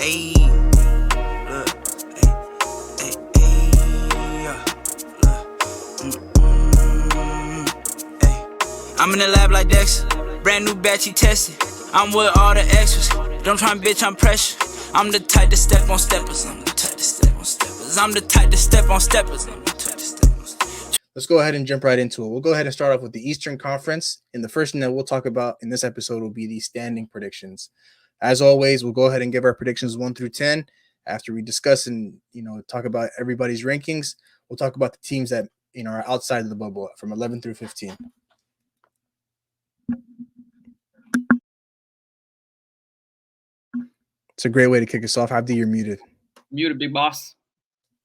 Ayy, look, yeah, ayy. I'm in the lab like Dexter, brand new batch he tested. I'm with all the extras, don't try and bitch, I'm pressure. I'm the type to step on steppers, I'm the type to step on steppers. I'm the type to step on steppers, I'm the type to step on steppers. Let's go ahead and jump right into it. We'll go ahead and start off with the Eastern Conference. And the first thing that we'll talk about in this episode will be the standing predictions. As always, we'll go ahead and give our predictions 1 through 10. After we discuss and talk about everybody's rankings, we'll talk about the teams that are outside of the bubble from 11 through 15. It's a great way to kick us off. Abdi, you're muted. Muted, big boss.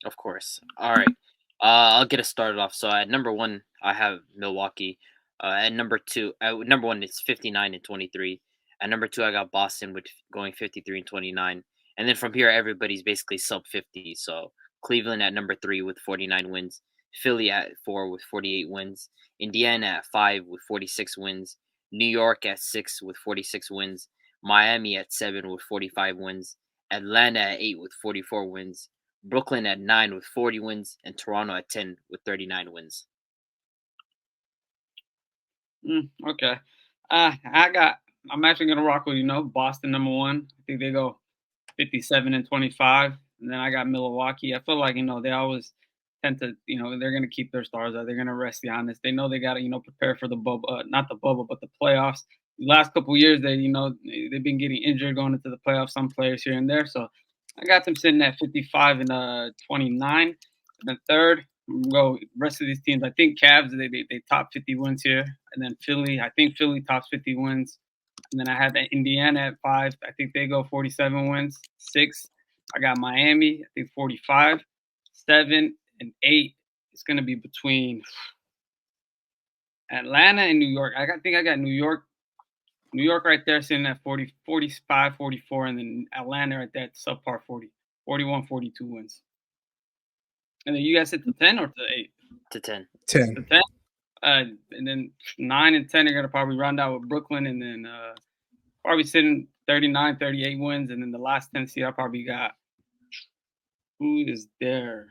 Of course. All right. I'll get us started off. So at number 1, I have Milwaukee. At number 2, number 1 it's 59 and 23. At number 2, I got Boston with going 53 and 29. And then from here, everybody's basically sub 50. So Cleveland at number 3 with 49 wins. Philly at 4 with 48 wins. Indiana at 5 with 46 wins. New York at 6 with 46 wins. Miami at 7 with 45 wins. Atlanta at 8 with 44 wins. Brooklyn at 9 with 40 wins, and Toronto at 10 with 39 wins. Okay. I'm actually going to rock with, Boston number 1. I think they go 57 and 25. And then I got Milwaukee. I feel like, they always tend to, they're going to keep their stars out. They're going to rest Giannis. They know they got to, prepare for the bubble, not the bubble, but the playoffs. The last couple of years, they've been getting injured going into the playoffs, some players here and there. So I got them sitting at 55 and 29. And then third, go rest of these teams. I think Cavs, they top 50 wins here. And then Philly, I think Philly tops 50 wins. And then I had Indiana at 5. I think they go 47 wins. 6, I got Miami, I think 45. 7 and 8, it's going to be between Atlanta and New York. I think I got New York right there sitting at 40, 45, 44, and then Atlanta right there at subpar 40, 41, 42 wins. And then you guys hit to 10 or to 8? To 10. 10. To 10. And then 9 and 10 are going to probably round out with Brooklyn, and then probably sitting 39, 38 wins. And then the last 10 seed I probably got. Who is there?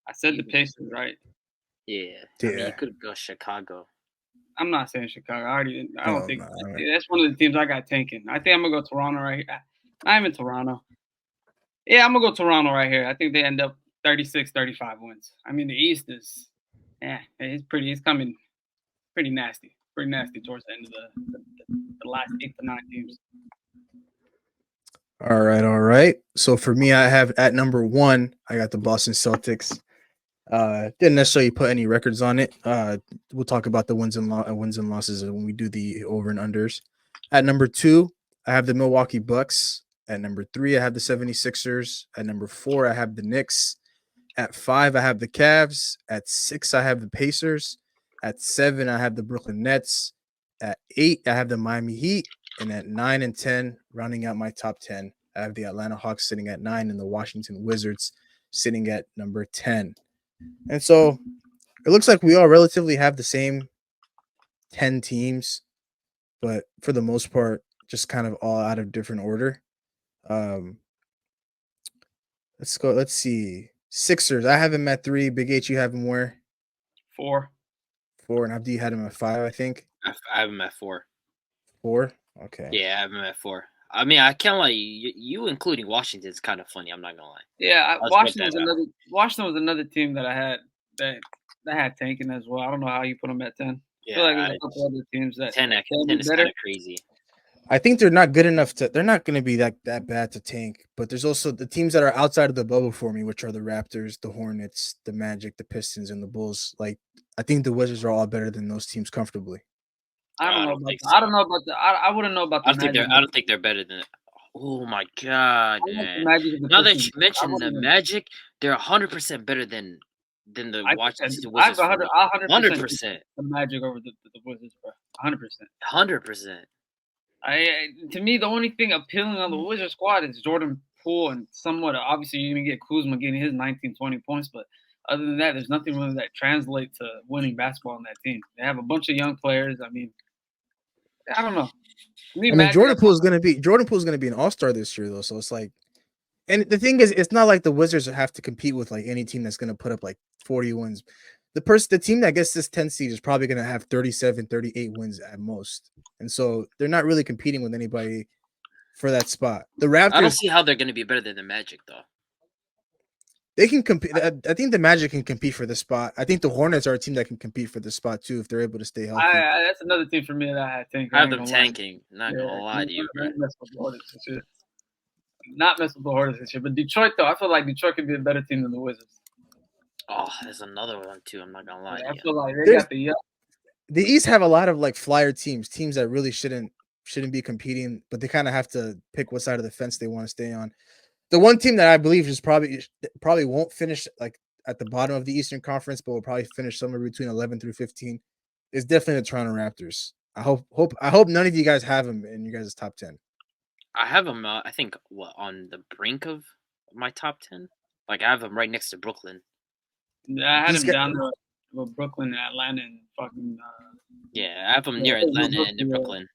I said the Pacers, right? Yeah. I mean, you could go Chicago. I'm not saying Chicago. I don't think that's one of the teams I got tanking. I think I'm gonna go Toronto right here. I'm in Toronto. Yeah, I'm gonna go Toronto right here. I think they end up 36, 35 wins. I mean, the East is, it's coming pretty nasty towards the end of the last 8 to 9 teams. All right. So for me, I have at number 1, I got the Boston Celtics. Didn't necessarily put any records on it. We'll talk about the wins and losses when we do the over and unders. At number 2, I have the Milwaukee Bucks. At number 3, I have the 76ers. At number 4, I have the Knicks. At 5, I have the Cavs. At 6, I have the Pacers. At 7, I have the Brooklyn Nets. At 8, I have the Miami Heat. And at 9 and 10, rounding out my top 10, I have the Atlanta Hawks sitting at 9 and the Washington Wizards sitting at number 10. And so it looks like we all relatively have the same 10 teams, but for the most part, just kind of all out of different order. Let's go. Let's see. Sixers. I have him at 3. Big H, you have him where? 4. 4. And Abdi, you had him at 5, I think. I have him at 4. 4? Okay. Yeah, I have him at 4. I mean, I can't lie. You including Washington is kind of funny. I'm not gonna lie. Yeah, Washington was another team that I had that had tanking as well. I don't know how you put them at 10. Yeah, I feel like there's a couple other teams that 10 is kind of crazy. I think they're not good enough they're not going to be that bad to tank. But there's also the teams that are outside of the bubble for me, which are the Raptors, the Hornets, the Magic, the Pistons, and the Bulls. Like, I think the Wizards are all better than those teams comfortably. I don't know about I wouldn't know about the Magic. I don't think they're better than. Oh my god, man! Now that you mentioned the Magic, they're 100% better than the Washington Wizards. 100%. The Magic over the Wizards, bro. 100%. 100%. To me, the only thing appealing on the Wizards squad is Jordan Poole, and somewhat obviously you're gonna get Kuzma getting his 19, 20 points, but other than that, there's nothing really that translates to winning basketball on that team. They have a bunch of young players. I mean, I don't know. Me, I mean, Magic, Jordan Poole is gonna be an all-star this year though, so it's like, and the thing is, it's not like the Wizards have to compete with like any team that's gonna put up like 40 wins. The team that gets this 10 seed is probably gonna have 37, 38 wins at most, and so they're not really competing with anybody for that spot. The I don't Raptors, see how they're going to be better than the Magic, though. they can compete. I think the Magic can compete for the spot. I think the Hornets are a team that can compete for the spot too if they're able to stay healthy. that's another team for me that I think I have them tanking. Not going to lie to you, bro. Mess with the Hornets this year. Not mess with the Hornets this year, but Detroit though, I feel like Detroit could be a better team than the Wizards. Oh, there's another one too. I'm not gonna lie to I you. feel like they got the East have a lot of like flyer teams that really shouldn't be competing, but they kind of have to pick what side of the fence they want to stay on. The one team that I believe is probably won't finish like at the bottom of the Eastern Conference, but will probably finish somewhere between 11 through 15 is definitely the Toronto Raptors. I hope none of you guys have them in your guys' top 10. I have them. I think on the brink of my top 10. Like I have them right next to Brooklyn. I had them down there with Brooklyn and Atlanta and fucking. Yeah, I have them near Atlanta and Brooklyn.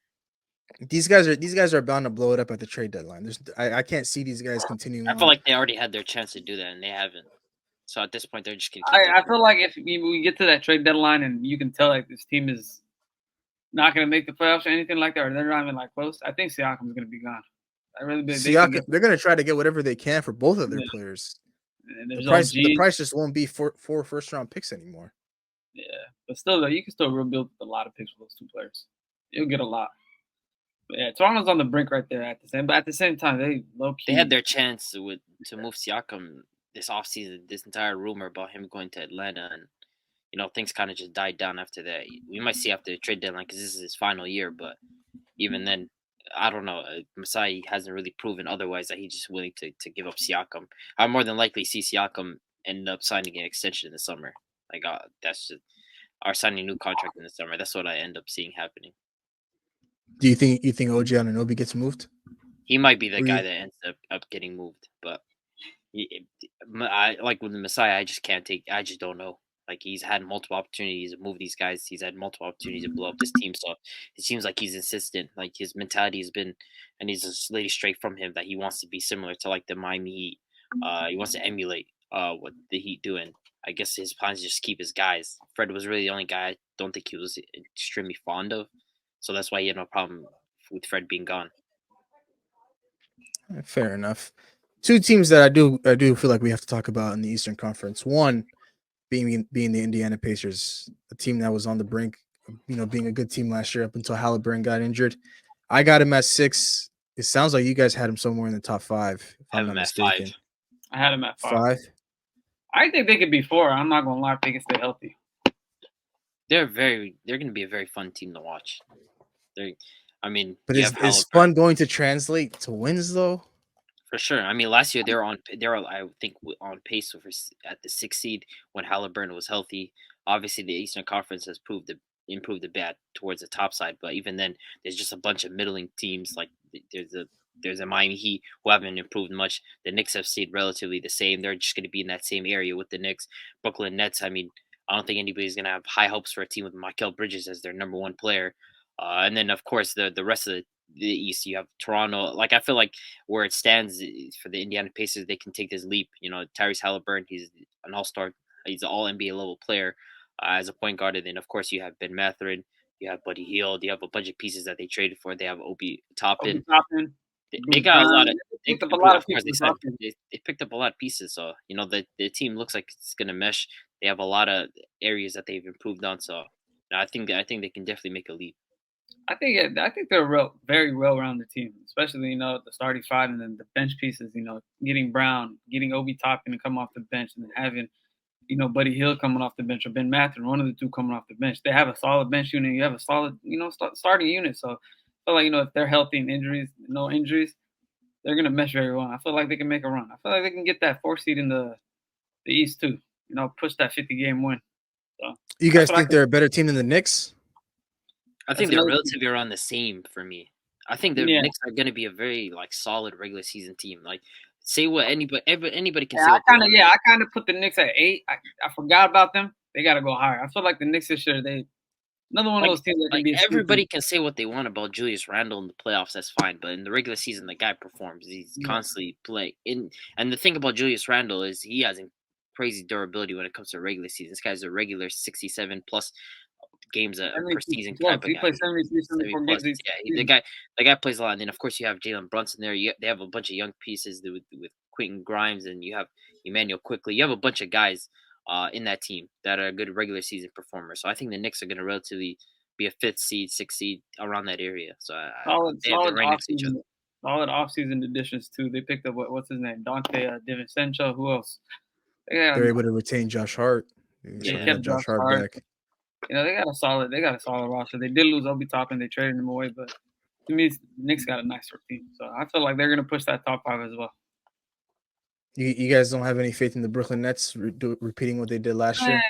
These guys are bound to blow it up at the trade deadline. I can't see these guys continuing. I feel like they already had their chance to do that and they haven't. So at this point, they're just gonna. I feel like if we get to that trade deadline and you can tell like this team is not gonna make the playoffs or anything like that, or they're not even like close, I think Siakam's gonna be gone. I really believe they're gonna try to get whatever they can for both of their players. The price just won't be four first round picks anymore. Yeah, but still though, you can still rebuild a lot of picks with those two players. You'll get a lot. But yeah, Toronto's on the brink right there but at the same time, they low key. They had their chance to move Siakam this offseason. This entire rumor about him going to Atlanta, and things kind of just died down after that. We might see after the trade deadline because this is his final year, but even then, I don't know. Masai hasn't really proven otherwise that he's just willing to give up Siakam. I more than likely see Siakam end up signing an extension in the summer. Like that's just or signing a new contract in the summer. That's what I end up seeing happening. Do you think OG Anunoby gets moved? He might be the guy that ends up getting moved, but I like with the Messiah. I just can't take. I just don't know. Like he's had multiple opportunities to move these guys. He's had multiple opportunities to blow up this team. So it seems like he's insistent. Like his mentality has been, and he's just laid straight from him that he wants to be similar to like the Miami Heat. He wants to emulate what the Heat do. And I guess his plan is just keep his guys. Fred was really the only guy I don't think he was extremely fond of. So that's why he had no problem with Fred being gone. Fair enough. Two teams that I do feel like we have to talk about in the Eastern Conference. One being the Indiana Pacers, a team that was on the brink of, being a good team last year up until Halliburton got injured. I got him at 6. It sounds like you guys had him somewhere in the top 5. If I'm not mistaken. 5. I had him at 5. I think they could be 4. I'm not gonna lie, if they can stay healthy. They're going to be a very fun team to watch. But is fun going to translate to wins though? For sure. I mean, last year they were I think on pace at the 6th seed when Halliburton was healthy. Obviously, the Eastern Conference has improved a bit towards the top side, but even then, there's just a bunch of middling teams. Like there's a Miami Heat who haven't improved much. The Knicks have stayed relatively the same. They're just going to be in that same area with the Knicks. Brooklyn Nets. I mean, I don't think anybody's going to have high hopes for a team with Mikal Bridges as their number 1 player. And then, of course, the rest of the East, you have Toronto. Like, I feel like where it stands for the Indiana Pacers, they can take this leap. Tyrese Halliburton, he's an all-star. He's an all-NBA level player as a point guard. And then, of course, you have Ben Mathurin. You have Buddy Hield. You have a bunch of pieces that they traded for. They have Obi Toppin. They got a lot of. They picked up a lot of pieces. They picked up a lot of pieces. So the team looks like it's gonna mesh. They have a lot of areas that they've improved on. So I think they can definitely make a leap. I think they're a very well-rounded team, especially the starting 5 and then the bench pieces. Getting Brown, getting Obi Toppin to come off the bench, and then having Buddy Hield coming off the bench or Ben Mathurin, one of the two coming off the bench. They have a solid bench unit. You have a solid starting unit. So I feel like if they're healthy and no injuries, they're gonna mesh very well. I feel like they can make a run. I feel like they can get that 4 seed in the East too. Push that 50-game win. So you guys think they're a better team than the Knicks? I think they're relatively around the same for me. I think the Knicks are going to be a very solid regular season team. Like, say what anybody can say. I kind of put the Knicks at 8. I forgot about them. They got to go higher. I feel like the Knicks this year, Another one of those teams that can Like be a everybody sneaky. can say what they want about Julius Randle in the playoffs, that's fine. But in the regular season, the guy performs. He's Yeah. constantly playing. And the thing about Julius Randle is he has crazy durability when it comes to regular season. This guy's a regular 67 plus games per 72 season plus. type of He guy. plays 73, 70 74 plus. games each Yeah, season. the guy plays a lot. And then of course you have Jalen Brunson there. They have a bunch of young pieces with Quentin Grimes, and you have Emmanuel Quickly. You have a bunch of guys in that team that are good regular season performers. So I think the Knicks are going to relatively be a fifth seed, sixth seed around that area. So they're Solid right next to each other. offseason. Solid offseason additions too. They picked up what's his name, Dante DiVincenzo. Who else? Yeah, They're able to retain Josh Hart. they So Yeah. they got kept Josh Josh Hart Hart. back. They got a solid roster. They did lose Obi Toppin. They traded him away, but to me, Knicks got a nicer team. So I feel like they're gonna push that top 5 as well. You guys don't have any faith in the Brooklyn Nets repeating what they did last year,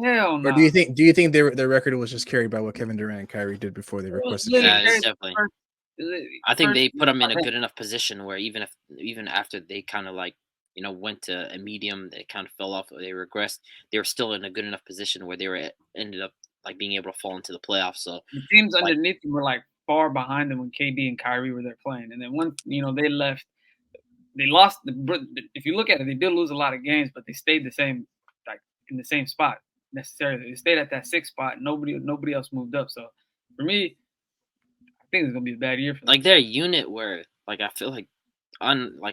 Hell or no. do you think their record was just carried by what Kevin Durant and Kyrie did before they requested Literally trades? Definitely. first- I think first- they put them in a good enough position where even after they kind of like went to a medium, they kind of fell off, or they regressed. They were still in a good enough position where they were ended up like being able to fall into the playoffs. So The teams like underneath them were like far behind them when KD and Kyrie were there playing, and then once they left, they lost. If you look at it, they did lose a lot of games, but they stayed the same, like in the same spot necessarily. They stayed at that 6th spot. Nobody else moved up. So for me, I think it's gonna be a bad year for them. like they're a unit where like I feel like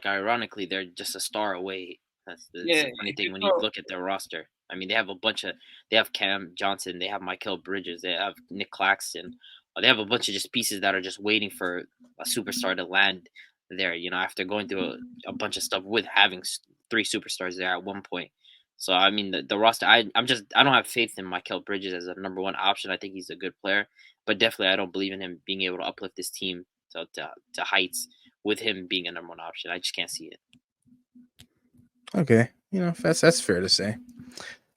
ironically they're just a star away. That's Yeah, the funny if thing you when you throw, look at their roster. I mean, they have Cam Johnson, they have Michael Bridges, they have Nick Claxton. They have a bunch of just pieces that are just waiting for a superstar to land there. After going through a bunch of stuff with having 3 superstars there at one point. So I mean, the roster. I don't have faith in Michael Bridges as a number one option. I think he's a good player, but definitely I don't believe in him being able to uplift this team to heights with him being a number one option. I just can't see it. Okay, that's fair to say.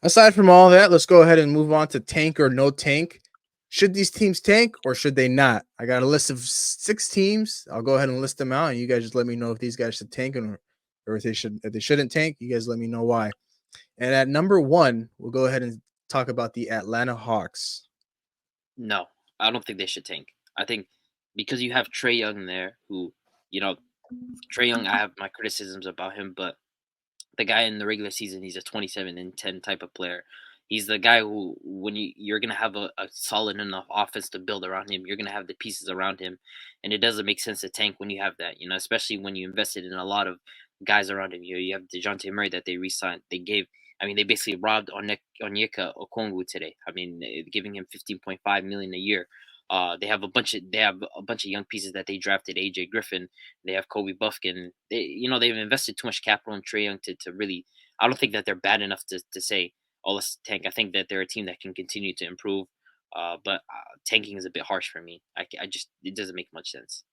Aside from all that, let's go ahead and move on to tank or no tank. Should these teams tank or should they not? I got a list of 6 teams. I'll go ahead and list them out, and you guys just let me know if these guys should tank or if they shouldn't tank. You guys let me know why. And at number 1, we'll go ahead and talk about the Atlanta Hawks. No, I don't think they should tank. I think because you have Trae Young there, who Trae Young, I have my criticisms about him, but the guy in the regular season, he's a 27 and 10 type of player. He's the guy who, when you're going to have a solid enough offense to build around him, you're going to have the pieces around him. And it doesn't make sense to tank when you have that, especially when you invested in a lot of guys around him. You have DeJounte Murray that they re-signed. They basically robbed Onyeka Okongwu today. I mean, giving him $15.5 million a year. They have a bunch of young pieces that they drafted. AJ Griffin, they have Kobe Buffkin. They've invested too much capital in Trae Young to really. I don't think that they're bad enough to say, oh, let's tank. I think that they're a team that can continue to improve. But tanking is a bit harsh for me. It doesn't make much sense.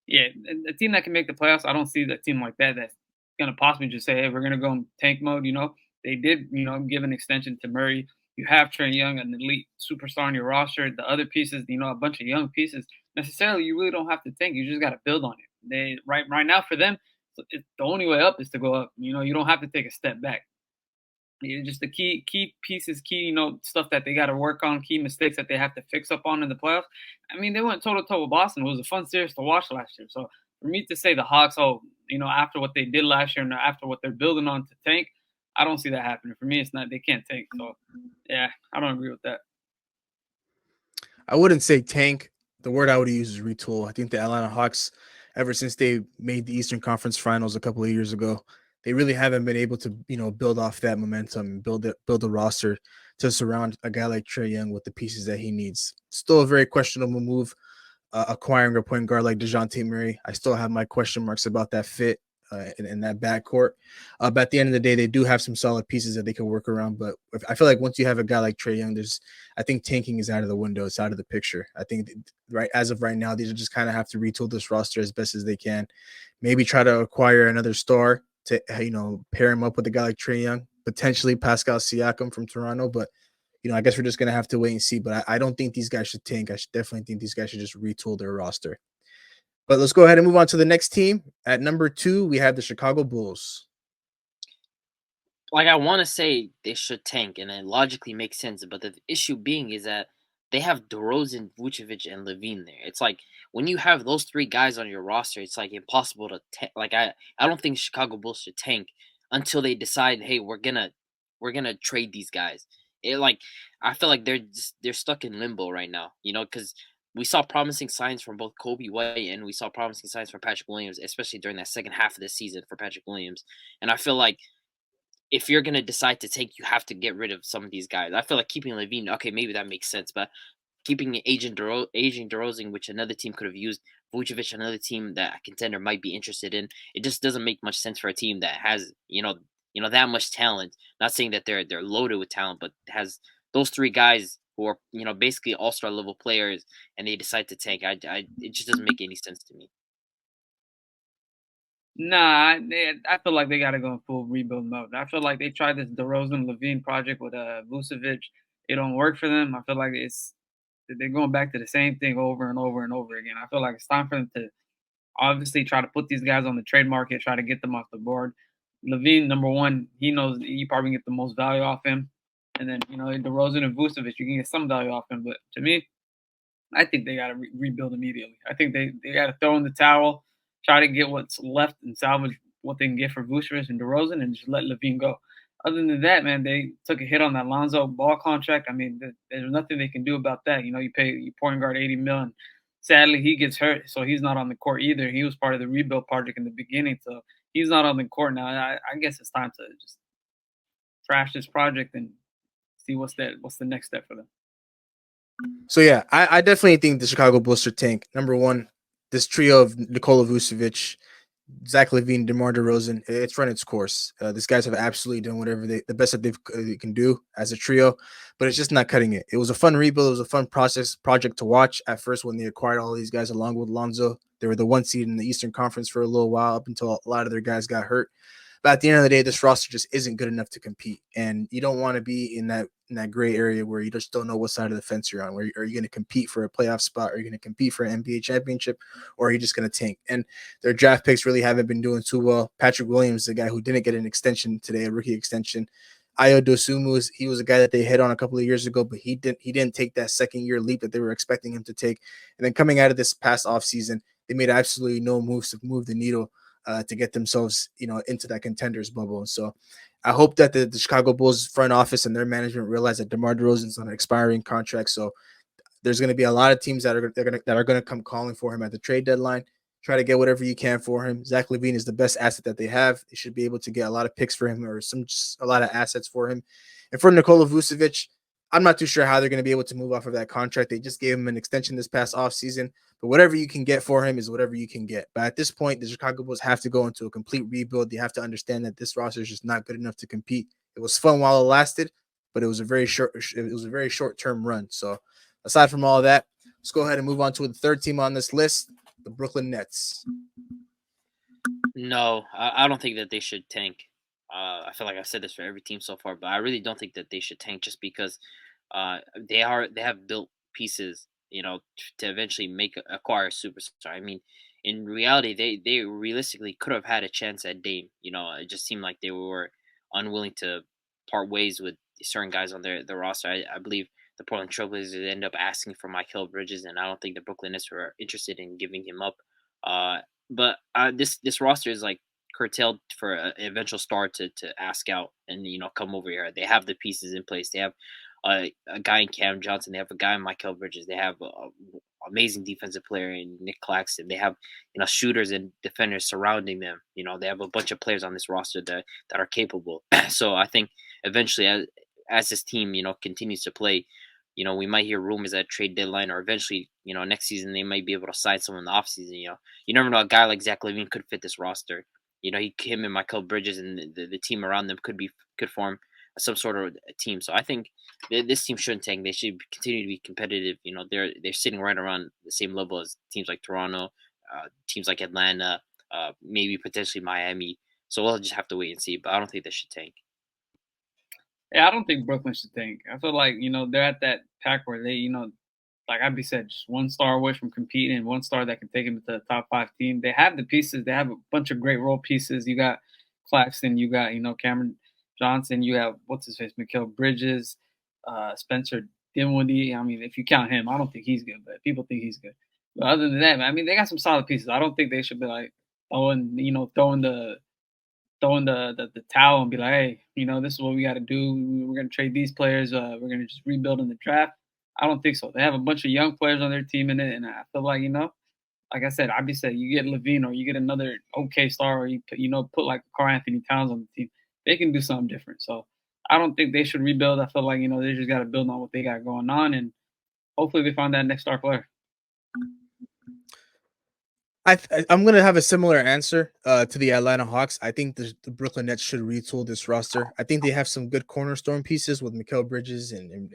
yeah, a team that can make the playoffs, I don't see that team like that that's gonna possibly just say, hey, we're gonna go in tank mode. They did give an extension to Murray. You have Trae Young, an elite superstar on your roster. The other pieces, a bunch of young pieces. Necessarily, you really don't have to tank. You just got to build on it. They right now for them, the only way up is to go up. You don't have to take a step back. Just the key pieces, stuff that they got to work on, key mistakes that they have to fix up on in the playoffs. I mean, they went toe to toe with Boston. It was a fun series to watch last year. So for me to say the Hawks, after what they did last year and after what they're building on to tank, I don't see that happening. For me, it's not. They can't tank. So yeah, I don't agree with that. I wouldn't say tank. The word I would use is retool. I think the Atlanta Hawks, ever since they made the Eastern Conference Finals a couple of years ago, they really haven't been able to, build off that momentum and build a roster to surround a guy like Trae Young with the pieces that he needs. Still a very questionable move, acquiring a point guard like DeJounte Murray. I still have my question marks about that fit in that backcourt. But at the end of the day, they do have some solid pieces that they can work around. But I feel like once you have a guy like Trae Young, I think tanking is out of the window. It's out of the picture. I think as of right now, these just kind of have to retool this roster as best as they can. Maybe try to acquire another star to pair him up with a guy like Trae Young, potentially Pascal Siakam from Toronto. But I guess we're just gonna have to wait and see. But I don't think these guys should tank. I should definitely think these guys should just retool their roster. But let's go ahead and move on to the next team. At number 2, we have the Chicago Bulls. Like I want to say they should tank, and it logically makes sense. But the issue being is that they have DeRozan, Vucevic, and Levine there. It's like when you have those three guys on your roster, it's like impossible to like. I don't think Chicago Bulls should tank until they decide, hey, we're gonna trade these guys. It like I feel like they're stuck in limbo right now, because we saw promising signs from both Kobe White and we saw promising signs from Patrick Williams, especially during that second half of the season for Patrick Williams. And I feel like if you're gonna decide to tank, you have to get rid of some of these guys. I feel like keeping Levine, okay, maybe that makes sense, but keeping Agent DeRozan, which another team could have used, Vucevic, another team that a contender might be interested in, it just doesn't make much sense for a team that has that much talent. Not saying that they're loaded with talent, but has those three guys who are basically all-star level players, and they decide to tank. It just doesn't make any sense to me. Nah, I feel like they got to go in full rebuild mode. I feel like they tried this DeRozan Levine project with Vucevic. It don't work for them. I feel like they're going back to the same thing over and over and over again. I feel like it's time for them to obviously try to put these guys on the trade market, try to get them off the board. Levine, number one, he knows you probably get the most value off him. And then, DeRozan and Vucevic, you can get some value off him. But to me, I think they got to rebuild immediately. I think they got to throw in the towel, try to get what's left and salvage what they can get for Vucevic and DeRozan and just let Levine go. Other than that, man, they took a hit on that Lonzo Ball contract. I mean, there's nothing they can do about that. You pay your point guard $80 million. Sadly, he gets hurt, so he's not on the court either. He was part of the rebuild project in the beginning, so he's not on the court now. I guess it's time to just trash this project and see what's the next step for them. So yeah, I definitely think the Chicago Bulls should tank. Number one, this trio of Nikola Vucevic, Zach LaVine, DeMar DeRozan, it's run its course. These guys have absolutely done whatever the best that they can do as a trio, but it's just not cutting it. It was a fun rebuild. It was a fun project to watch at first when they acquired all these guys along with Lonzo. They were the one seed in the Eastern Conference for a little while up until a lot of their guys got hurt. But at the end of the day, this roster just isn't good enough to compete, and you don't want to be in that gray area where you just don't know what side of the fence you're on. Where are you going to compete for a playoff spot? Are you going to compete for an NBA championship, or are you just going to tank? And their draft picks really haven't been doing too well. Patrick Williams, the guy who didn't get an extension today, a rookie extension. Ayo Dosunmu, he was a guy that they hit on a couple of years ago, but he didn't take that second year leap that they were expecting him to take. And then coming out of this past offseason, they made absolutely no moves to move the needle to get themselves, into that contenders bubble. So I hope that the Chicago Bulls front office and their management realize that DeMar DeRozan's on an expiring contract. So there's going to be a lot of teams that are going to come calling for him at the trade deadline. Try to get whatever you can for him. Zach LaVine is the best asset that they have. They should be able to get a lot of picks for him or a lot of assets for him. And for Nikola Vucevic, I'm not too sure how they're going to be able to move off of that contract. They just gave him an extension this past offseason. But whatever you can get for him is whatever you can get. But at this point, the Chicago Bulls have to go into a complete rebuild. You have to understand that this roster is just not good enough to compete. It was fun while it lasted, but it was a very short-term run. So aside from all of that, let's go ahead and move on to the third team on this list, the Brooklyn Nets. No, I don't think that they should tank. I feel like I've said this for every team so far, but I really don't think that they should tank just because they have built pieces, to eventually acquire a superstar. I mean, in reality, they realistically could have had a chance at Dame. It just seemed like they were unwilling to part ways with certain guys on their roster. I believe the Portland Trailblazers ended up asking for Mikal Bridges, and I don't think the Brooklyn Nets were interested in giving him up. But this roster is like curtailed for an eventual star to ask out and come over here. They have the pieces in place. They have a guy in Cam Johnson. They have a guy in Mikal Bridges. They have a amazing defensive player in Nick Claxton. They have shooters and defenders surrounding them. They have a bunch of players on this roster that are capable. So I think eventually as this team continues to play, we might hear rumors at trade deadline or eventually, next season they might be able to sign someone in the offseason. You never know, a guy like Zach LaVine could fit this roster. Him and Mikal Bridges and the team around them could form some sort of a team. So I think this team shouldn't tank. They should continue to be competitive. They're sitting right around the same level as teams like Toronto, teams like Atlanta, maybe potentially Miami. So we'll just have to wait and see. But I don't think they should tank. Yeah, I don't think Brooklyn should tank. I feel like, they're at that pack where they, like Abby said, just one star away from competing, one star that can take them to the top 5 team. They have the pieces. They have a bunch of great role pieces. You got Claxton, you got, Cameron Johnson, you have, what's his face, Mikal Bridges, Spencer Dinwiddie. I mean, if you count him, I don't think he's good, but people think he's good. But other than that, man, I mean, they got some solid pieces. I don't think they should be like throwing the towel and be like, hey, this is what we got to do. We're gonna trade these players. We're gonna just rebuild in the draft. I don't think so. They have a bunch of young players on their team in it, and I feel like like I said, I'd be saying you get Levine or you get another okay star, or put like Karl Anthony Towns on the team. They can do something different. So I don't think they should rebuild. I feel like they just got to build on what they got going on, and hopefully they find that next star player. I'm gonna have a similar answer to the Atlanta Hawks. I think the Brooklyn Nets should retool this roster. I think they have some good cornerstone pieces with Mikal Bridges and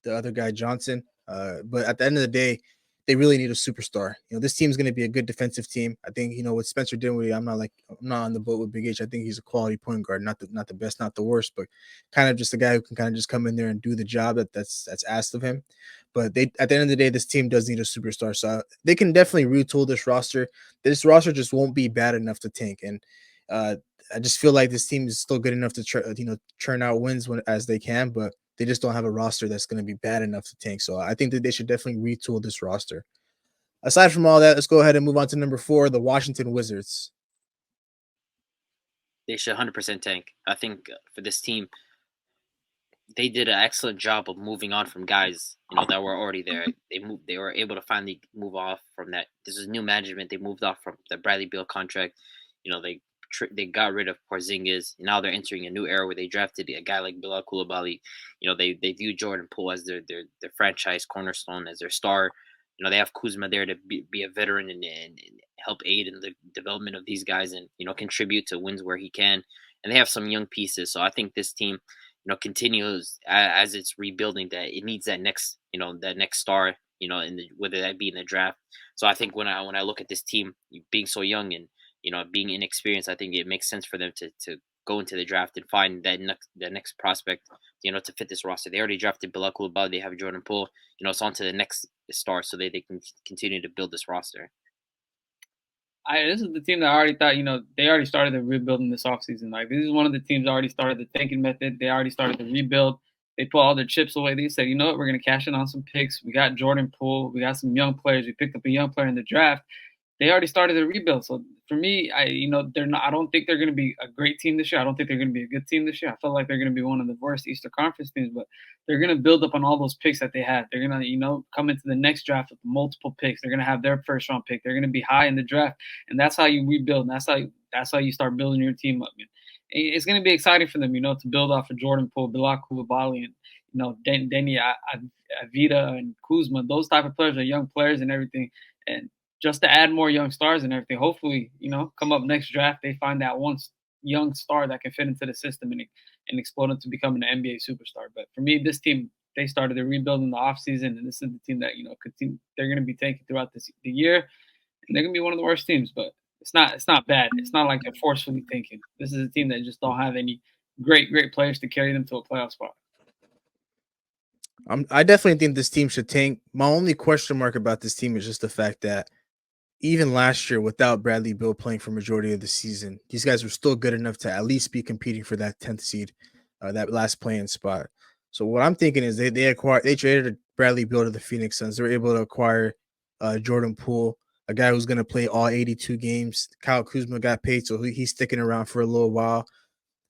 the other guy Johnson. But at the end of the day, they really need a superstar. This team's gonna be a good defensive team. I think with Spencer Dinwiddie, I'm not on the boat with Big H. I think he's a quality point guard, not the best, not the worst, but kind of just a guy who can kind of just come in there and do the job that's asked of him. But at the end of the day, this team does need a superstar, so they can definitely retool this roster. This roster just won't be bad enough to tank, and I just feel like this team is still good enough to churn out wins as they can, but they just don't have a roster that's going to be bad enough to tank. So I think that they should definitely retool this roster. Aside from all that, let's go ahead and move on to number 4, the Washington Wizards. They should 100% tank. I think for this team, they did an excellent job of moving on from guys that were already there. They were able to finally move off from that. This is new management. They moved off from the Bradley Beal contract. They got rid of Porzingis. Now they're entering a new era where they drafted a guy like Bilal Coulibaly. They view Jordan Poole as their franchise cornerstone, as their star. They have Kuzma there to be a veteran and help aid in the development of these guys and contribute to wins where he can. And they have some young pieces. So I think this team continues as it's rebuilding, that it needs that next star, whether that be in the draft. So I think when I look at this team being so young and being inexperienced, I think it makes sense for them to go into the draft and find that next prospect, to fit this roster. They already drafted Bilal Coulibaly. They have Jordan Poole. It's on to the next star so they can continue to build this roster. This is the team that I already thought, they already started the rebuilding this offseason. Like, this is one of the teams that already started the tanking method. They already started the rebuild. They put all their chips away. They said, you know what, we're going to cash in on some picks. We got Jordan Poole. We got some young players. We picked up a young player in the draft. They already started the rebuild. So for me, they're not. I don't think they're going to be a great team this year. I don't think they're going to be a good team this year. I feel like they're going to be one of the worst Eastern Conference teams. But they're going to build up on all those picks that they have. They're going to, come into the next draft with multiple picks. They're going to have their first round pick. They're going to be high in the draft, and that's how you rebuild. And that's how you start building your team up. It's going to be exciting for them, to build off of Jordan Poole, Bilal Coulibaly, and Denny Avita and Kuzma. Those type of players are young players and everything, and just to add more young stars and everything. Hopefully, come up next draft, they find that one young star that can fit into the system and explode into becoming an NBA superstar. But for me, this team, they started their rebuild in the offseason, and this is the team that, they're going to be tanking throughout the year, and they're going to be one of the worst teams. But it's not bad. It's not like they're forcefully tanking. This is a team that just don't have any great players to carry them to a playoff spot. I definitely think this team should tank. My only question mark about this team is just the fact that even last year, without Bradley Beal playing for majority of the season, these guys were still good enough to at least be competing for that 10th seed, that last play-in spot. So what I'm thinking is they traded Bradley Beal to the Phoenix Suns. They were able to acquire Jordan Poole, a guy who's going to play all 82 games. Kyle Kuzma got paid, so he's sticking around for a little while.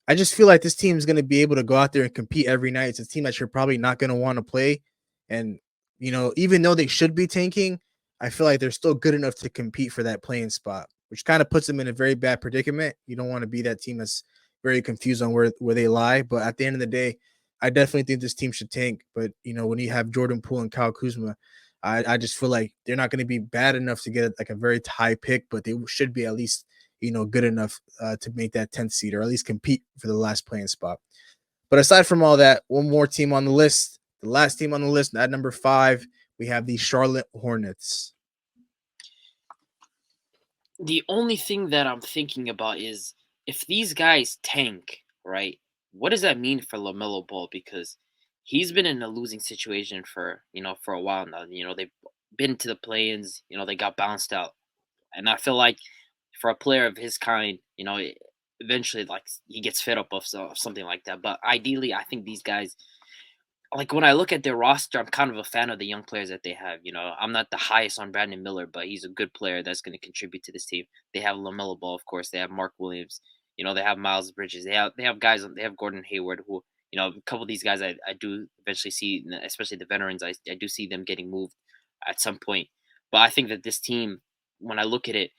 I just feel like this team is going to be able to go out there and compete every night. It's a team that you're probably not going to want to play. And, even though they should be tanking, I feel like they're still good enough to compete for that playing spot, which kind of puts them in a very bad predicament. You don't want to be that team that's very confused on where they lie. But at the end of the day, I definitely think this team should tank. But, when you have Jordan Poole and Kyle Kuzma, I just feel like they're not going to be bad enough to get like a very high pick, but they should be at least, good enough to make that 10th seed or at least compete for the last playing spot. But aside from all that, one more team on the list, the last team on the list at number 5, we have the Charlotte Hornets. The only thing that I'm thinking about is if these guys tank, right? What does that mean for LaMelo Ball? Because he's been in a losing situation for a while now. They've been to the play-ins. They got bounced out, and I feel like for a player of his kind, eventually like he gets fed up of something like that. But ideally, I think these guys like when I look at their roster, I'm kind of a fan of the young players that they have. I'm not the highest on Brandon Miller, but he's a good player that's going to contribute to this team. They have Lamelo Ball, of course. They have Mark Williams. They have Miles Bridges. They have guys. They have Gordon Hayward, who a couple of these guys I do eventually see, especially the veterans. I do see them getting moved at some point. But I think that this team, when I look at it,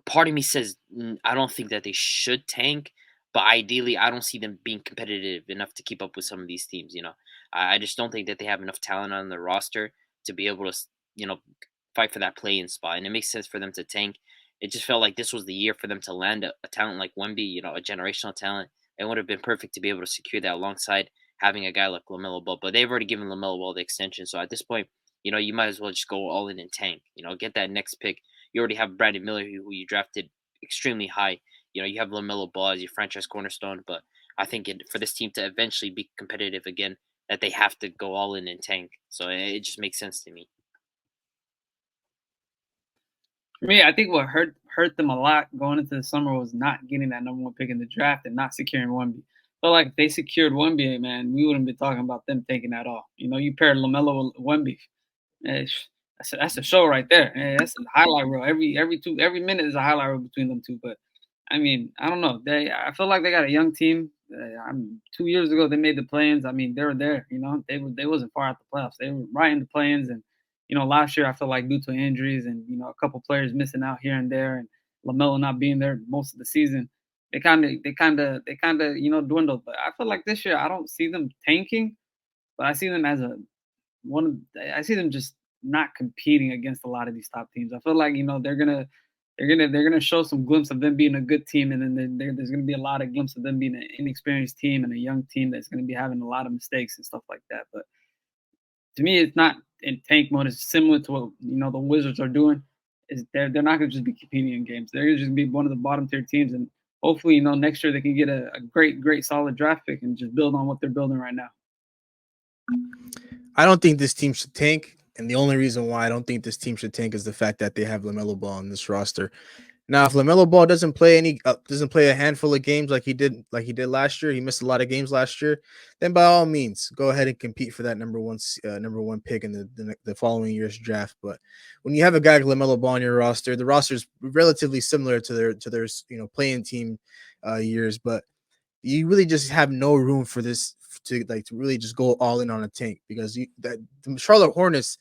part of me says I don't think that they should tank, but ideally, I don't see them being competitive enough to keep up with some of these teams. I just don't think that they have enough talent on their roster to be able to, fight for that play-in spot. And it makes sense for them to tank. It just felt like this was the year for them to land a talent like Wemby, a generational talent. It would have been perfect to be able to secure that alongside having a guy like Lamelo Ball. But they've already given Lamelo Ball the extension, so at this point, you might as well just go all in and tank. Get that next pick. You already have Brandon Miller, who you drafted extremely high. You have LaMelo Ball as your franchise cornerstone, but I think for this team to eventually be competitive again, that they have to go all in and tank. So it just makes sense to me. For me, I think what hurt them a lot going into the summer was not getting that number one pick in the draft and not securing Wemby. But like if they secured Wemby, man, we wouldn't be talking about them taking at all. You paired Lamelo with Wemby, eh, that's a show right there. That's a highlight reel. Every minute is a highlight reel between them two. But I mean, I don't know. I feel like they got a young team. 2 years ago they made the play-ins. I mean, they were there. They wasn't far out the playoffs. They were right in the play-ins. And last year I feel like due to injuries and a couple players missing out here and there, and Lamelo not being there most of the season, they kind of dwindled. But I feel like this year I don't see them tanking, but I see them as I see them just not competing against a lot of these top teams. I feel like they're gonna show some glimpse of them being a good team, and then there's gonna be a lot of glimpse of them being an inexperienced team and a young team that's gonna be having a lot of mistakes and stuff like that. But to me, it's not in tank mode. It's similar to what the Wizards are doing. Is they're not gonna just be competing in games. They're gonna just be one of the bottom tier teams, and hopefully next year they can get a great solid draft pick and just build on what they're building right now. I don't think this team should tank, and the only reason why I don't think this team should tank is the fact that they have LaMelo Ball on this roster. Now, if LaMelo Ball doesn't play a handful of games like he did last year, he missed a lot of games last year. Then by all means, go ahead and compete for that number one pick in the following year's draft. But when you have a guy like LaMelo Ball on your roster, the roster is relatively similar to their playing team years, but you really just have no room for this to really just go all in on a tank, because the Charlotte Hornets,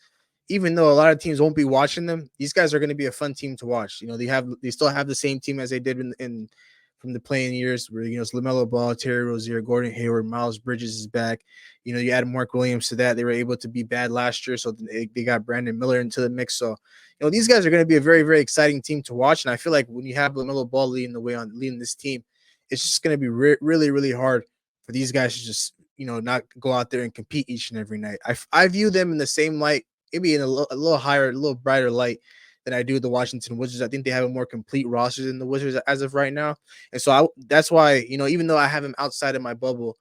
even though a lot of teams won't be watching them, these guys are going to be a fun team to watch. They still have the same team as they did in from the playing years, where it's LaMelo Ball, Terry Rozier, Gordon Hayward, Miles Bridges is back. You add Mark Williams to that. They were able to be bad last year, so they got Brandon Miller into the mix. So these guys are going to be a very, very exciting team to watch. And I feel like when you have LaMelo Ball leading this team, it's just going to be really, really hard for these guys to just not go out there and compete each and every night. I view them in the same light, maybe in a little higher, a little brighter light than I do the Washington Wizards. I think they have a more complete roster than the Wizards as of right now. And so that's why, even though I have them outside of my bubble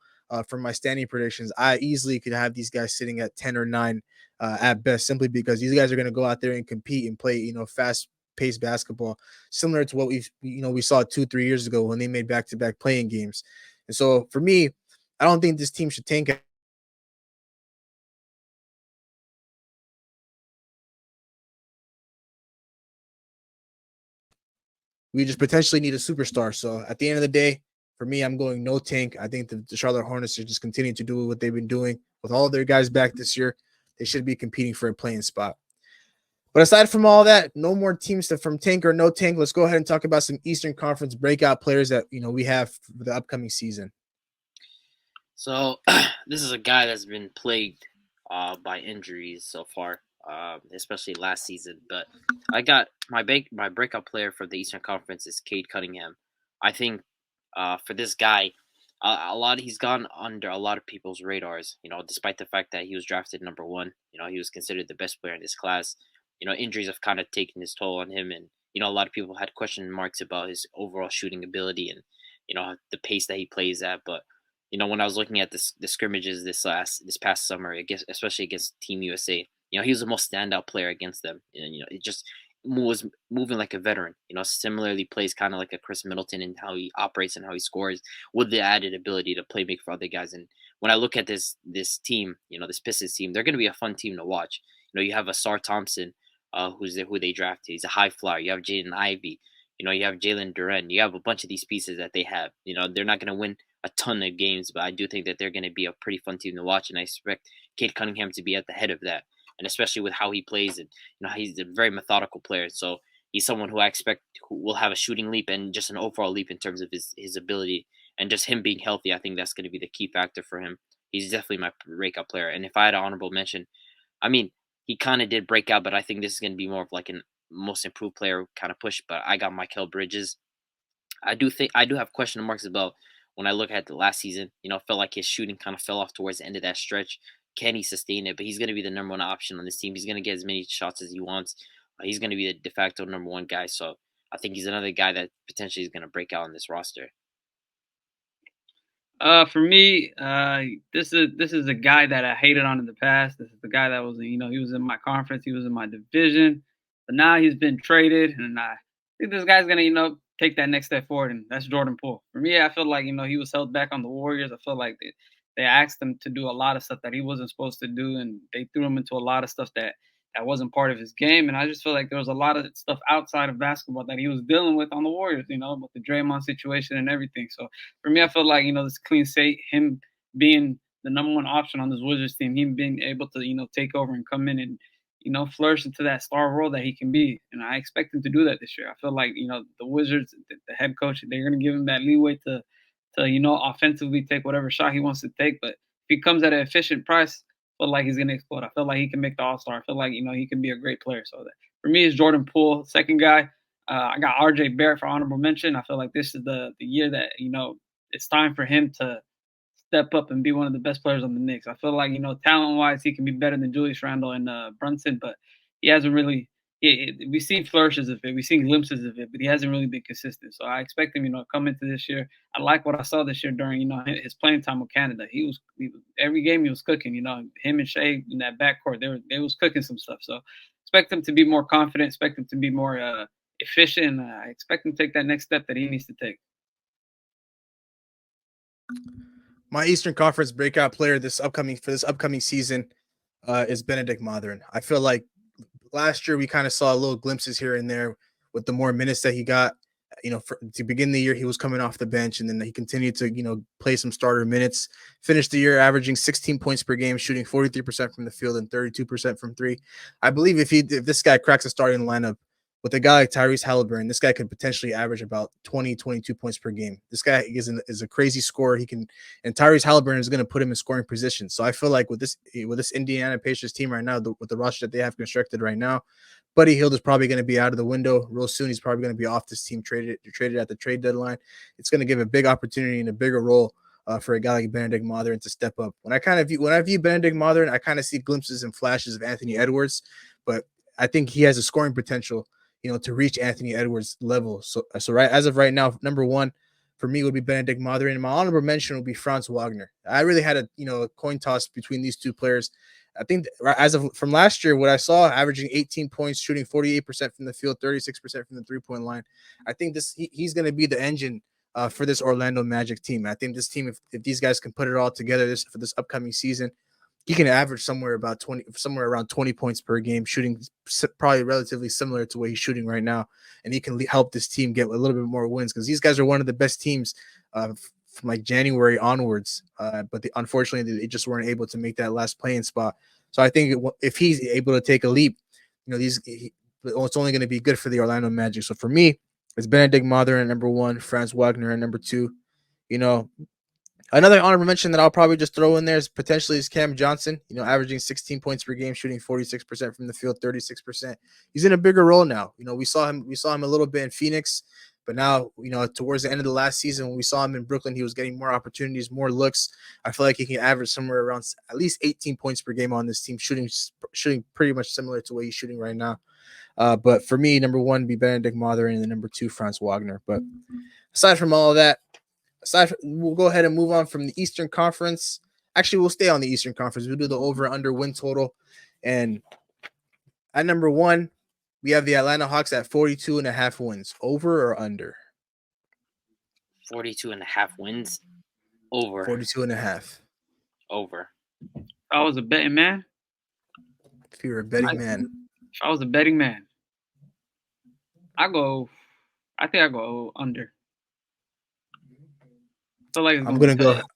for my standing predictions, I easily could have these guys sitting at 10 or 9 at best, simply because these guys are going to go out there and compete and play, fast paced basketball, similar to what we saw 2-3 years ago when they made back-to-back playing games. And so for me, I don't think this team should tank. We just potentially need a superstar. So at the end of the day, for me, I'm going no tank. I think the Charlotte Hornets should just continue to do what they've been doing with all their guys back this year. They should be competing for a playing spot. But aside from all that, no more teams from tank or no tank. Let's go ahead and talk about some Eastern Conference breakout players that we have for the upcoming season. So this is a guy that's been plagued by injuries so far, especially last season. But I got my breakout player for the Eastern Conference is Cade Cunningham. I think for this guy, he's gone under a lot of people's radars. Despite the fact that he was drafted number 1, he was considered the best player in his class. Injuries have kind of taken his toll on him, and a lot of people had question marks about his overall shooting ability and the pace that he plays at. But when I was looking at the scrimmages this past summer, especially against Team USA, he was the most standout player against them. It just was moving like a veteran. Similarly plays kind of like a Chris Middleton in how he operates and how he scores, with the added ability to play make for other guys. And when I look at this team, this Pistons team, they're going to be a fun team to watch. You have a Sar Thompson, who they drafted. He's a high flyer. You have Jaden Ivey. You have Jalen Duren. You have a bunch of these pieces that they have. They're not going to win a ton of games, but I do think that they're going to be a pretty fun team to watch, and I expect Cade Cunningham to be at the head of that, and especially with how he plays, and he's a very methodical player. So he's someone who I expect who will have a shooting leap and just an overall leap in terms of his ability and just him being healthy. I think that's going to be the key factor for him. He's definitely my breakout player. And if I had an honorable mention, I mean, he kind of did break out, but I think this is going to be more of like an most improved player kind of push. But I got Mikal Bridges. I do have question marks about when I look at the last season. I felt like his shooting kind of fell off towards the end of that stretch. Can he sustain it? But he's going to be the number one option on this team. He's going to get as many shots as he wants. He's going to be the de facto number one guy. So I think he's another guy that potentially is going to break out on this roster. For me, this is a guy that I hated on in the past. This is the guy that was, he was in my conference, he was in my division, but now he's been traded, and I think this guy's gonna, take that next step forward, and that's Jordan Poole. For me, I feel like he was held back on the Warriors. I feel like they asked him to do a lot of stuff that he wasn't supposed to do, and they threw him into a lot of stuff that wasn't part of his game. And I just feel like there was a lot of stuff outside of basketball that he was dealing with on the Warriors, with the Draymond situation and everything. So for me, I feel like, this clean slate, him being the number one option on this Wizards team, him being able to, take over and come in and, flourish into that star role that he can be. And I expect him to do that this year. I feel like, the Wizards, the head coach, they're going to give him that leeway to, offensively take whatever shot he wants to take. But if he comes at an efficient price, I feel like he's going to explode. I feel like he can make the All-Star. I feel like, he can be a great player. So for me, it's Jordan Poole. Second guy, I got RJ Barrett for honorable mention. I feel like this is the year that, it's time for him to step up and be one of the best players on the Knicks. I feel like, talent-wise, he can be better than Julius Randle and Brunson, but he hasn't really we've seen flourishes of it. We've seen glimpses of it, but he hasn't really been consistent. So I expect him, to come into this year. I like what I saw this year during, his playing time with Canada. He was every game he was cooking. Him and Shea in that backcourt, they was cooking some stuff. So expect him to be more confident. Expect him to be more efficient. I expect him to take that next step that he needs to take. My Eastern Conference breakout player this upcoming season is Benedict Mathurin. I feel like last year we kind of saw little glimpses here and there with the more minutes that he got. To begin the year, he was coming off the bench, and then he continued to, play some starter minutes. Finished the year averaging 16 points per game, shooting 43% from the field and 32% from three. I believe if this guy cracks a starting lineup with a guy like Tyrese Halliburton, this guy could potentially average about 20, 22 points per game. This guy is a crazy scorer. And Tyrese Halliburton is going to put him in scoring position. So I feel like with this Indiana Pacers team right now, with the roster that they have constructed right now, Buddy Hield is probably going to be out of the window real soon. He's probably going to be off this team, traded at the trade deadline. It's going to give a big opportunity and a bigger role for a guy like Benedict Mathurin to step up. When I view Benedict Mathurin, I kind of see glimpses and flashes of Anthony Edwards, but I think he has a scoring potential, to reach Anthony Edwards' level. So right as of right now, number one for me would be Benedict Mathurin, and my honorable mention would be Franz Wagner. I really had a coin toss between these two players. I think from last year, what I saw, averaging 18 points, shooting 48% from the field, 36% from the 3-point line. I think he's going to be the engine for this Orlando Magic team. I think this team, if these guys can put it all together for this upcoming season, he can average somewhere around 20 points per game, shooting probably relatively similar to what he's shooting right now. And he can help this team get a little bit more wins, because these guys are one of the best teams from like January onwards. But unfortunately, they just weren't able to make that last playing spot. So I think if he's able to take a leap, it's only going to be good for the Orlando Magic. So for me, it's Benedict Mathurin at number one, Franz Wagner at number two. Another honorable mention that I'll probably just throw in there is potentially Cam Johnson, averaging 16 points per game, shooting 46% from the field, 36%. He's in a bigger role now. We saw him a little bit in Phoenix, but now, towards the end of the last season, when we saw him in Brooklyn, he was getting more opportunities, more looks. I feel like he can average somewhere around at least 18 points per game on this team, shooting pretty much similar to what he's shooting right now. But for me, number one would be Benedict Mathurin, and then number two, Franz Wagner. But aside from all of that, we'll go ahead and move on from the Eastern Conference. Actually, we'll stay on the Eastern Conference. We'll do the over-under win total. And at number one, we have the Atlanta Hawks at 42.5 wins. Over or under? 42.5 wins. Over. 42.5. Over. If I was a betting man, If you're a betting man, I think I go under. I feel like it's I'm gonna be gonna tough. go.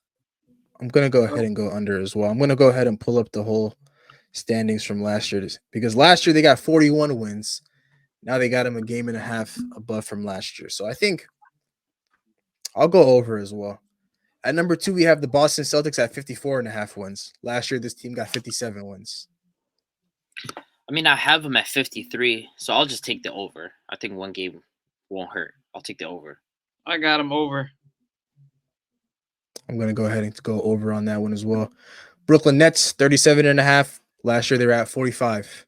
I'm gonna go ahead and go under as well. I'm gonna go ahead and pull up the whole standings from last year because last year they got 41 wins. Now they got them a game and a half above from last year. So I think I'll go over as well. At number 2, we have the Boston Celtics at 54 and a half wins. Last year, this team got 57 wins. I mean, I have them at 53, so I'll just take the over. I think one game won't hurt. I'll take the over. I got them over. I'm going to go ahead and go over on that one as well. Brooklyn Nets, 37 and a half. Last year, they were at 45.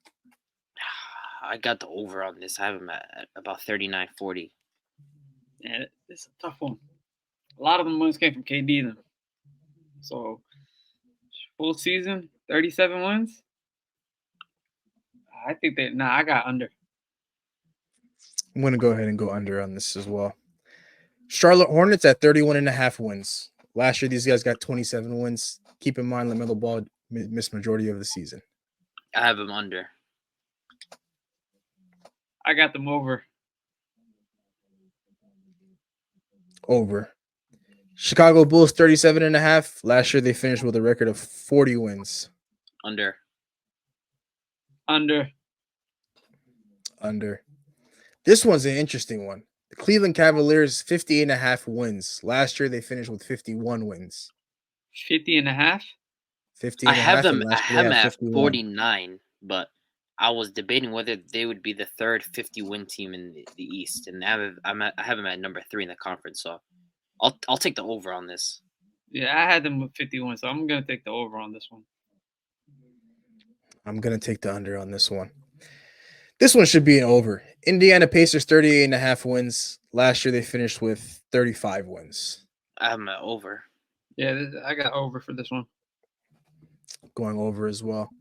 I got the over on this. I have them at about 39, 40. Yeah, it's a tough one. A lot of them wins came from KD then. So full season, 37 wins. I think I got under. I'm going to go ahead and go under on this as well. Charlotte Hornets at 31 and a half wins. Last year, these guys got 27 wins. Keep in mind, LaMelo Ball missed majority of the season. I have them under. I got them over. Over. Chicago Bulls, 37 and a half. Last year, they finished with a record of 40 wins. Under. Under. This one's an interesting one. The Cleveland Cavaliers, 50 and a half wins. Last year, they finished with 51 wins. 50 and a half? 50 I and a have half. them. And I last year have they them had at 51. 49, but I was debating whether they would be the third 50-win team in the East, and I have them at number 3 in the conference. So I'll take the over on this. Yeah, I had them with 51, so I'm gonna take the over on this one. I'm going to take the under on this one. This one should be an over. Indiana Pacers, 38 and a half wins. Last year, they finished with 35 wins. I have them at over. Yeah, I got over for this one. Going over as well.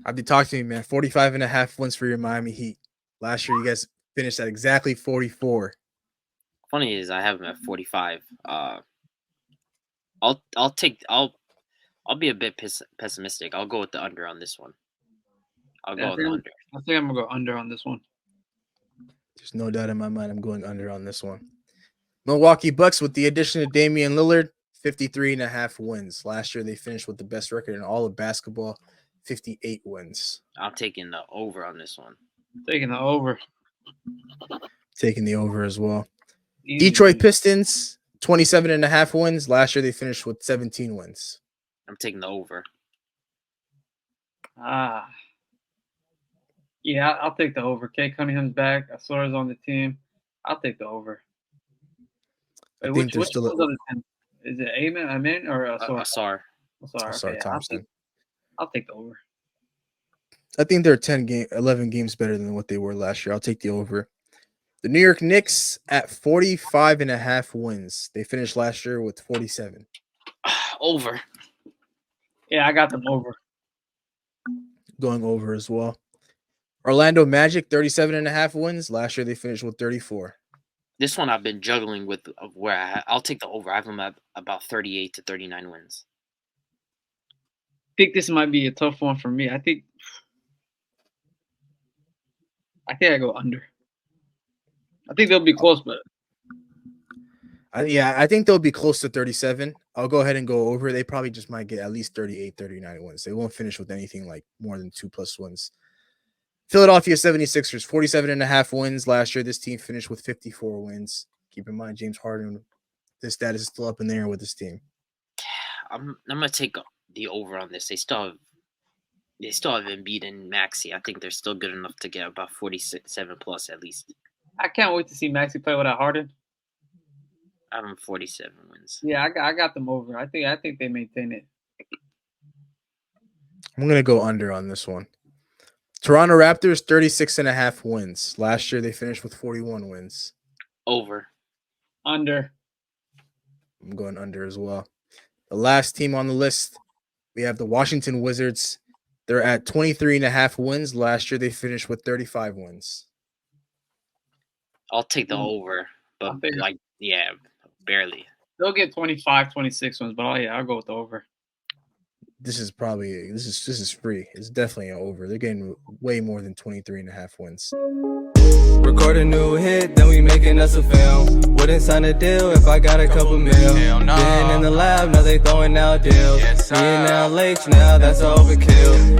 I've been talking to you, man. 45 and a half wins for your Miami Heat. Last year, you guys finished at exactly 44. Funny is I have them at 45. I'll be a bit pessimistic. I'll go with the under on this one. I'll go with the under. I think I'm gonna go under on this one. There's no doubt in my mind I'm going under on this one. Milwaukee Bucks, with the addition of Damian Lillard, 53 and a half wins. Last year, they finished with the best record in all of basketball, 58 wins. I'm taking the over on this one. Taking the over. Taking the over as well. Easy. Detroit Pistons, 27 and a half wins. Last year, they finished with 17 wins. I'm taking the over. Yeah, I'll take the over. Kay Cunningham's back. Asora's on the team. I'll take the over. I think there's still is it Amen or Asor? Asar. Okay, Thompson. I'll take the over. I think they're 11 games better than what they were last year. I'll take the over. The New York Knicks at 45 and a half wins. They finished last year with 47. Over. Yeah, I got them over. Going over as well. Orlando Magic, 37 and a half wins. Last year, they finished with 34. This one I've been juggling with of where I'll take the over. I have them at about 38 to 39 wins. I think this might be a tough one for me. I think I go under. I think they'll be close, but I think they'll be close to 37. I'll go ahead and go over. They probably just might get at least 38, 39 wins. They won't finish with anything like more than 2+ wins. Philadelphia 76ers, 47 and a half wins. Last year, this team finished with 54 wins. Keep in mind, James Harden, this status is still up in the air with this team. I'm gonna take the over on this. They still have Embiid and Maxey. I think they're still good enough to get about 47 plus at least. I can't wait to see Maxey play without Harden. I have them 47 wins. Yeah, I got them over. I think they maintain it. I'm gonna go under on this one. Toronto Raptors, 36 and a half wins. Last year, they finished with 41 wins. Over. Under. I'm going under as well. The last team on the list, we have the Washington Wizards. They're at 23 and a half wins. Last year, they finished with 35 wins. I'll take the over, but barely. They'll get 25, 26 wins, but I'll go with the over. this is free. It's definitely an over. They're getting way more than 23.5 wins. Record a new hit, then we making us a film. Wouldn't sign a deal if I got a couple mil. Been in the lab, now they throwing out deals. Me and now Lakes, now that's overkill.